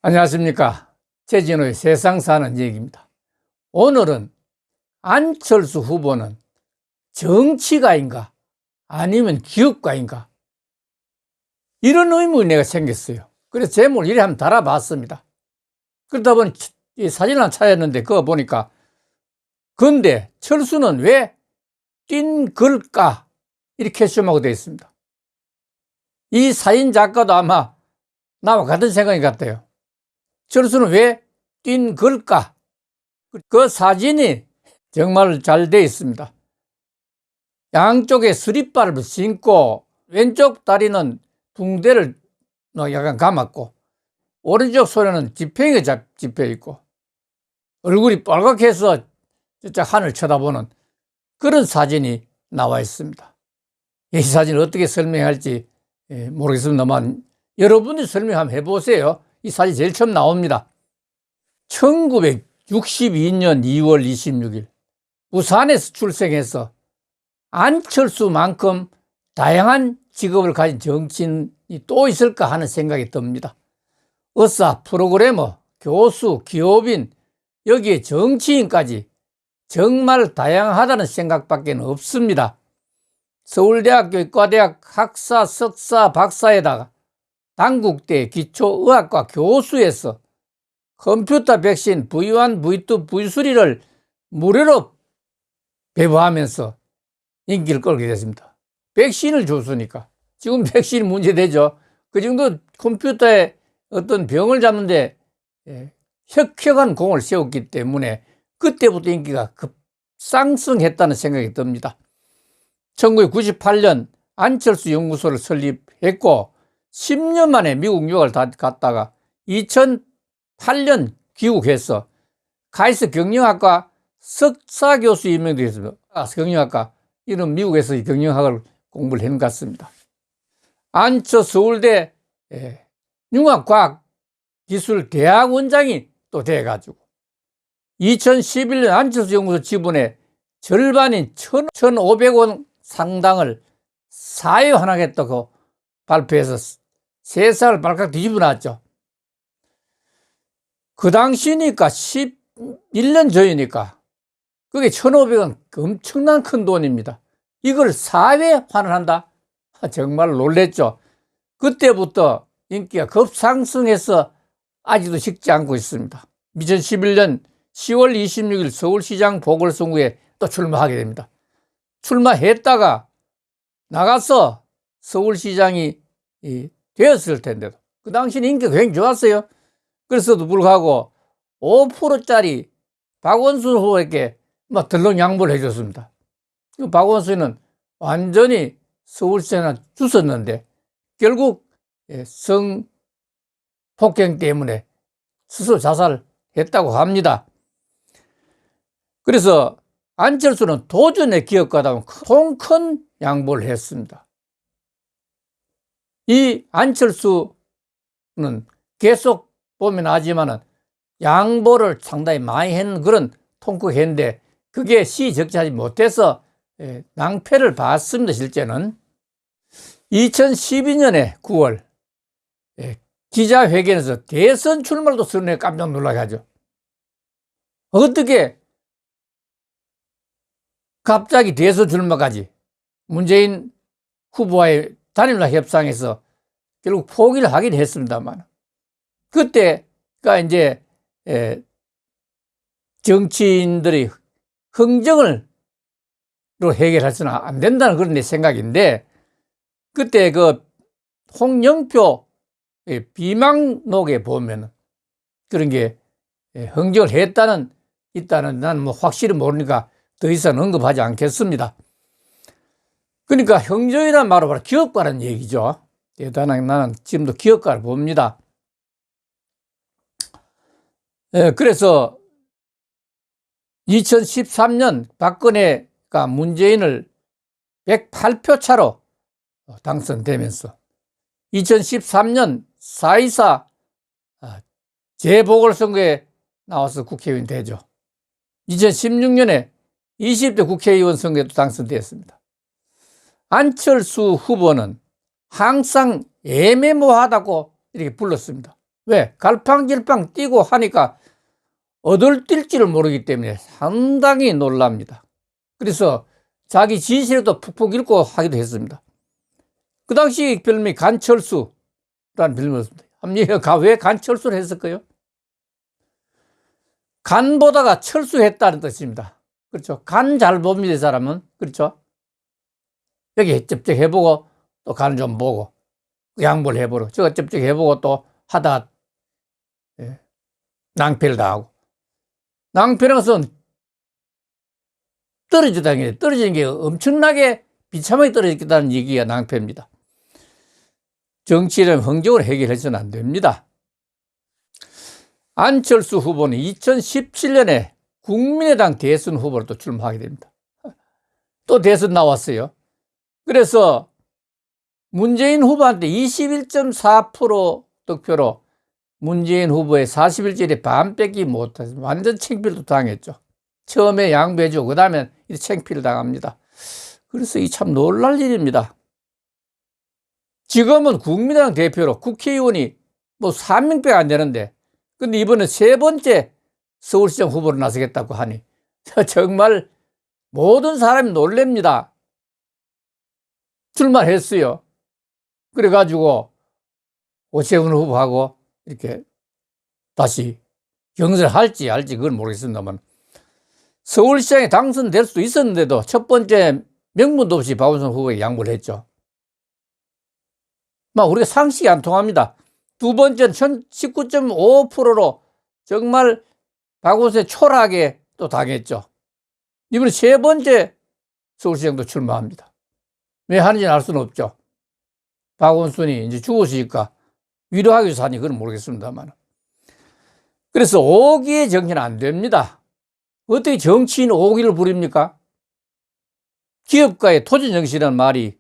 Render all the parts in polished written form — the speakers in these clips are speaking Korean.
안녕하십니까. 최진호의 세상 사는 얘기입니다. 오늘은 안철수 후보는 정치가인가 아니면 기업가인가, 이런 의문이 내가 생겼어요. 그래서 제목을 이래 한번 달아봤습니다. 그러다 보니 이 사진을 하나 찾았는데 그거 보니까, 근데 철수는 왜 뛴 걸까, 이렇게 캐시하고 되어 있습니다. 이 사진 작가도 아마 나와 같은 생각이 같아요. 철수는 왜 뛴 걸까? 그 사진이 정말 잘 되어 있습니다. 양쪽에 스리퍼를 신고 왼쪽 다리는 붕대를 약간 감았고 오른쪽 손에는 지팡이가 집혀 있고 얼굴이 빨갛게 해서 진짜 하늘 쳐다보는 그런 사진이 나와 있습니다. 이 사진을 어떻게 설명할지 모르겠습니다만 여러분이 설명 한번 해보세요. 이 사진 제일 처음 나옵니다. 1962년 2월 26일 부산에서 출생해서 안철수만큼 다양한 직업을 가진 정치인이 또 있을까 하는 생각이 듭니다. 의사, 프로그래머, 교수, 기업인, 여기에 정치인까지 정말 다양하다는 생각밖에 없습니다. 서울대학교 의과대학 학사, 석사, 박사에다가 단국대 기초의학과 교수에서 컴퓨터 백신 V1, V2, V3를 무료로 배부하면서 인기를 끌게 됐습니다. 백신을 줬으니까. 지금 백신이 문제되죠. 그 정도 컴퓨터에 어떤 병을 잡는데 혁혁한 공을 세웠기 때문에 그때부터 인기가 급상승했다는 생각이 듭니다. 1998년 안철수 연구소를 설립했고 10년 만에 미국 유학을 갔다가 2008년 귀국해서 카이스트 경영학과 석사 교수 임명되었습니다. 경영학과, 이런 미국에서 경영학을 공부를 했는 것 같습니다. 안철수 서울대 융합과학기술대학 원장이 또 돼가지고 2011년 안철수 연구소 지분의 절반인 1,500원 상당을 사유환원하겠다고 발표해서 세상을 발칵 뒤집어 놨죠. 그 당시니까 11년 전이니까 그게 1,500원 엄청난 큰 돈입니다. 이걸 사회 환원한다? 정말 놀랬죠. 그때부터 인기가 급상승해서 아직도 식지 않고 있습니다. 2011년 10월 26일 서울시장 보궐선거에 또 출마하게 됩니다. 출마했다가 나가서 서울시장이 되었을 텐데도 그 당시는 인기가 굉장히 좋았어요. 그래서도 불구하고 5%짜리 박원순 후보에게 막 들렁 양보를 해줬습니다. 박원순은 완전히 서울시장을 주웠는데 결국 성폭행 때문에 스스로 자살했다고 합니다. 그래서 안철수는 도전의 기업가다운 큰 양보를 했습니다. 이 안철수는 계속 보면 하지만은 양보를 상당히 많이 했는 그런 통크했는데 그게 시적지하지 못해서 낭패를 봤습니다. 실제는 2012년에 9월 기자회견에서 대선 출마도 선언해 깜짝 놀라게 하죠. 어떻게 갑자기 대선 출마까지 문재인 후보와의 단일화 협상에서 결국 포기를 하긴 했습니다만, 그때가 이제 정치인들이 흥정으로 해결해서는 안 된다는 그런 내 생각인데, 그때 그 홍영표 비망록에 보면 그런 게 흥정을 했다는 있다는 나는 뭐 확실히 모르니까 더 이상 언급하지 않겠습니다. 그러니까 흥정이란 말은 바로 기업가라는 얘기죠. 대단하게 나는 지금도 기업가를 봅니다. 그래서 2013년 박근혜가 문재인을 108표 차로 당선되면서 2013년 4.24 재보궐선거에 나와서 국회의원 되죠. 2016년에 20대 국회의원 선거에도 당선되었습니다. 안철수 후보는 항상 애매모호하다고 이렇게 불렀습니다. 왜? 갈팡질팡 뛰고 하니까 어딜 뛸지를 모르기 때문에 상당히 놀랍니다. 그래서 자기 진실에도 푹푹 읽고 하기도 했습니다. 그 당시 별명이 간철수라는 별명이었습니다. 왜 간철수를 했을까요? 간보다가 철수했다는 뜻입니다. 그렇죠. 간 잘 봅니다, 이 사람은. 그렇죠. 여기 쩍쩍 해보고 또 간 좀 보고 양보를 해보고 저거 쩍쩍 해보고 또 하다가 낭패를 당하고 낭패라는 것은 떨어지는 게 엄청나게 비참하게 떨어졌다는 얘기가 낭패입니다. 정치는 흥정으로 해결해서는 안 됩니다. 안철수 후보는 2017년에 국민의당 대선 후보로 또 출마하게 됩니다. 또 대선 나왔어요. 그래서 문재인 후보한테 21.4% 득표로 문재인 후보의 41절에 반 뺏기 못해서 완전 창피를 당했죠. 처음에 양보해주고 그 다음에 창피를 당합니다. 그래서 이 참 놀랄 일입니다. 지금은 국민의당 대표로 국회의원이 뭐 3명밖에 안 되는데 근데 이번에 세 번째 서울시장 후보로 나서겠다고 하니 정말 모든 사람이 놀랍니다. 출마했어요. 그래가지고 오세훈 후보하고 이렇게 다시 경선을 할지 그건 모르겠습니다만 서울시장에 당선될 수도 있었는데도 첫 번째 명분도 없이 박원순 후보에 양보를 했죠. 우리가 상식이 안 통합니다. 두 번째는 19.5%로 정말 박원순에 초라하게 또 당했죠. 이번에 세 번째 서울시장도 출마합니다. 왜 하는지는 알 수는 없죠. 박원순이 이제 죽었으니까 위로하기 위해서 하니 그건 모르겠습니다만. 그래서 오기의 정치는 안 됩니다. 어떻게 정치인 오기를 부립니까? 기업가의 토전정신이라는 말이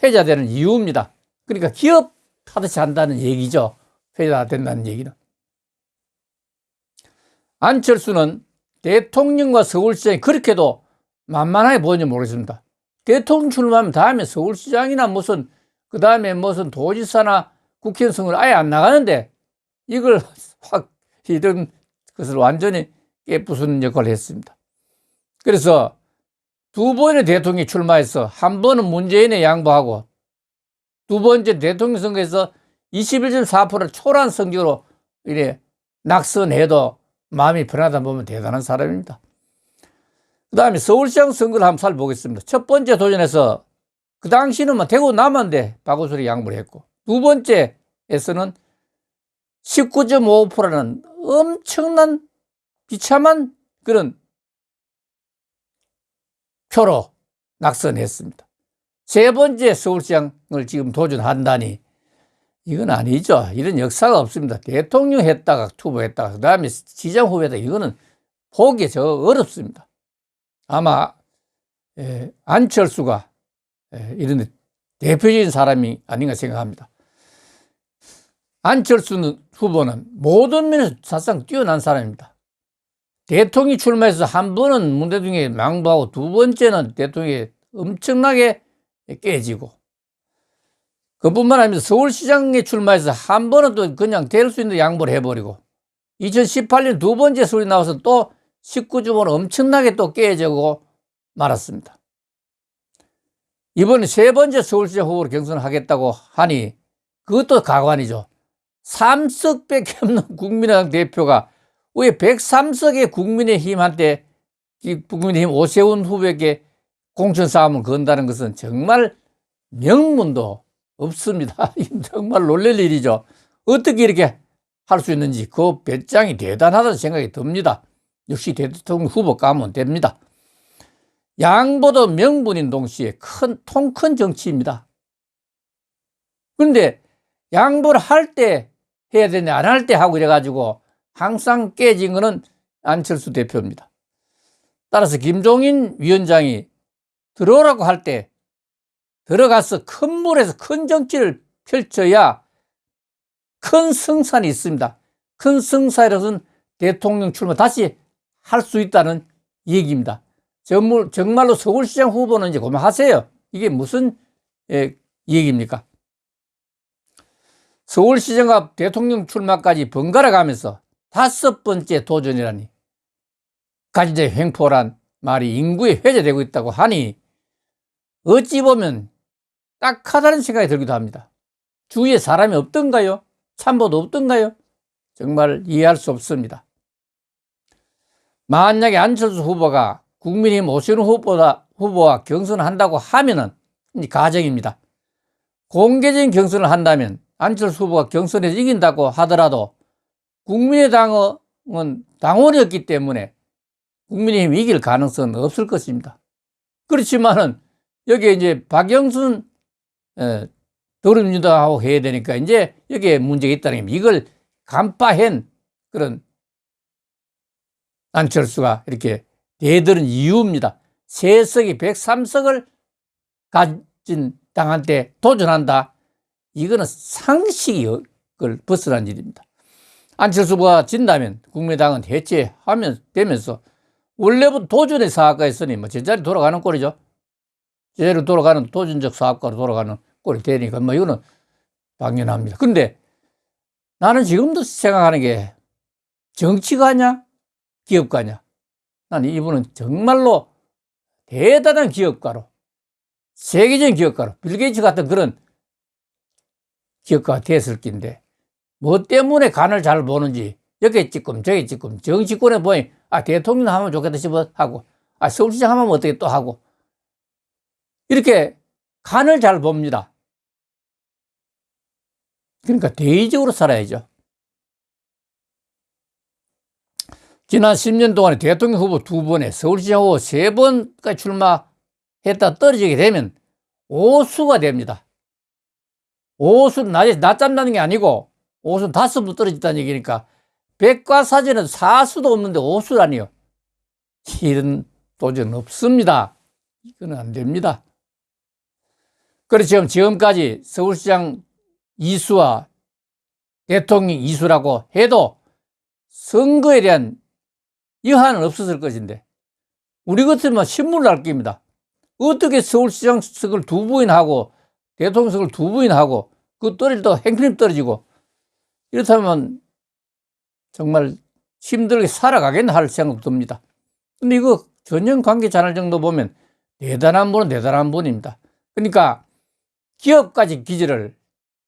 회자되는 이유입니다. 그러니까 기업 하듯이 한다는 얘기죠. 회자된다는 얘기는. 안철수는 대통령과 서울시장이 그렇게도 만만하게 보이는지 모르겠습니다. 대통령 출마하면 다음에 서울시장이나 그 다음에 도지사나 국회의원 선거를 아예 안 나가는데 이걸 확 이런 것을 완전히 깨부수는 역할을 했습니다. 그래서 두 번의 대통령이 출마해서 한 번은 문재인에 양보하고 두 번째 대통령 선거에서 21.4% 초라한 성적으로 이래 낙선해도 마음이 편하다 보면 대단한 사람입니다. 그 다음에 서울시장 선거를 한번 살펴보겠습니다. 첫 번째 도전에서 그 당시는 대구 남한테 박원순이 양보를 했고 두 번째에서는 19.5%라는 엄청난 비참한 그런 표로 낙선했습니다. 세 번째 서울시장을 지금 도전한다니 이건 아니죠. 이런 역사가 없습니다. 대통령 했다가 투보했다가 그 다음에 시장 후보했다가 이거는 보기 어렵습니다. 아마 안철수가 이런 대표적인 사람이 아닌가 생각합니다. 안철수 후보는 모든 면에서 사실상 뛰어난 사람입니다. 대통령이 출마해서 한 번은 문 대통령에 망보하고 두 번째는 대통령이 엄청나게 깨지고 그뿐만 아니라 서울시장에 출마해서 한 번은 또 그냥 될 수 있는 양보를 해버리고 2018년 두 번째 서울이 나와서 또 19.5로 엄청나게 또 깨지고 말았습니다. 이번에 세 번째 서울시장 후보로 경선을 하겠다고 하니 그것도 가관이죠. 3석밖에 없는 국민의당 대표가 왜 103석의 국민의힘한테 국민의힘 오세훈 후보에게 공천 싸움을 건다는 것은 정말 명분도 없습니다. 정말 놀랄 일이죠. 어떻게 이렇게 할 수 있는지 그 배짱이 대단하다는 생각이 듭니다. 역시 대통령 후보 가면 됩니다. 양보도 명분인 동시에 통 큰 정치입니다. 그런데 양보를 할 때 해야 되는데 안 할 때 하고 이래가지고 항상 깨진 거는 안철수 대표입니다. 따라서 김종인 위원장이 들어오라고 할 때 들어가서 큰 물에서 큰 정치를 펼쳐야 큰 승산이 있습니다. 큰 성사로서는 대통령 출마 다시 할 수 있다는 얘기입니다. 정말로 서울시장 후보는 이제 그만하세요. 이게 무슨 얘기입니까? 서울시장과 대통령 출마까지 번갈아 가면서 5번째 도전이라니 가지제 횡포란 말이 인구에 회자되고 있다고 하니 어찌 보면 딱하다는 생각이 들기도 합니다. 주위에 사람이 없던가요? 참모도 없던가요? 정말 이해할 수 없습니다. 만약에 안철수 후보가 국민의힘 오세훈 후보와 경선을 한다고 하면은 가정입니다. 공개적인 경선을 한다면 안철수 후보가 경선에서 이긴다고 하더라도 국민의당은 당원이었기 때문에 국민의힘이 이길 가능성은 없을 것입니다. 그렇지만은 여기에 이제 박영순 더불어민주당하고 해야 되니까 이제 여기에 문제가 있다는 게 이걸 간파한 그런 안철수가 이렇게 대들은 이유입니다. 세석이 103석을 가진 당한테 도전한다. 이거는 상식을 벗어난 일입니다. 안철수 후보가 진다면 국민의당은 해체하면 되면서 원래부터 도전의 사업가였으니 뭐 제자리 돌아가는 꼴이죠. 제자리 돌아가는 도전적 사업가로 돌아가는 꼴이 되니까 뭐 이거는 당연합니다. 근데 나는 지금도 생각하는 게 정치가냐 기업가냐. 나는 이분은 정말로 대단한 기업가로 세계적인 기업가로 빌 게이츠 같은 그런 기업가가 됐을 낀데 뭐 때문에 간을 잘 보는지 여기 찍금 저기 찍금 정치권에 보니 대통령 하면 좋겠다 싶어 하고 서울시장 하면 어떻게 또 하고 이렇게 간을 잘 봅니다. 그러니까 대의적으로 살아야죠. 지난 10년 동안에 대통령 후보 2번에 서울시장 후보 3번까지 출마했다 떨어지게 되면 오수가 됩니다. 오수는 낮잠 자는 게 아니고 오수는 5번 떨어졌다는 얘기니까 백과사전에도 사수도 없는데 오수라니요. 이런 도전 없습니다. 이거는 안 됩니다. 그래서 지금까지 서울시장 이수와 대통령 이수라고 해도 선거에 대한 여한은 없었을 것인데 우리 같으면 신문을 날 겁니다. 어떻게 서울시장석을 2번이나 하고 대통령석을 2번이나 하고 그 떨어질 때 행편이 떨어지고 이렇다면 정말 힘들게 살아가겠나 할 생각도 듭니다. 근데 이거 전혀 관계 잘 할 정도 보면 대단한 분은 대단한 분입니다. 그러니까 기업까지 기질을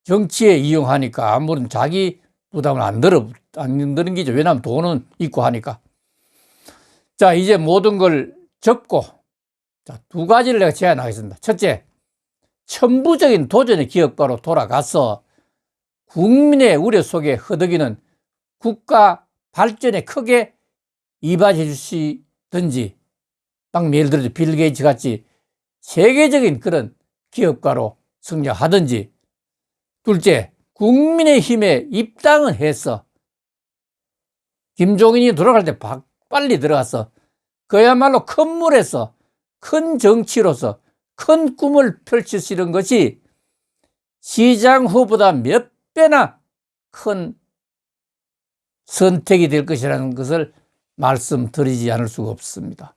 정치에 이용하니까 아무런 자기 부담을 안 드는 기죠. 왜냐하면 돈은 있고 하니까. 자, 이제 모든 걸 접고, 자, 2가지를 내가 제안하겠습니다. 첫째, 천부적인 도전의 기업가로 돌아가서 국민의 우려 속에 허덕이는 국가 발전에 크게 이바지해 주시든지, 예를 들어서 빌 게이츠 같이 세계적인 그런 기업가로 성장하든지, 둘째, 국민의힘에 입당을 해서 김종인이 돌아갈 때 빨리 들어가서 그야말로 큰 물에서 큰 정치로서 큰 꿈을 펼치시는 것이 시장 후보보다 몇 배나 큰 선택이 될 것이라는 것을 말씀드리지 않을 수가 없습니다.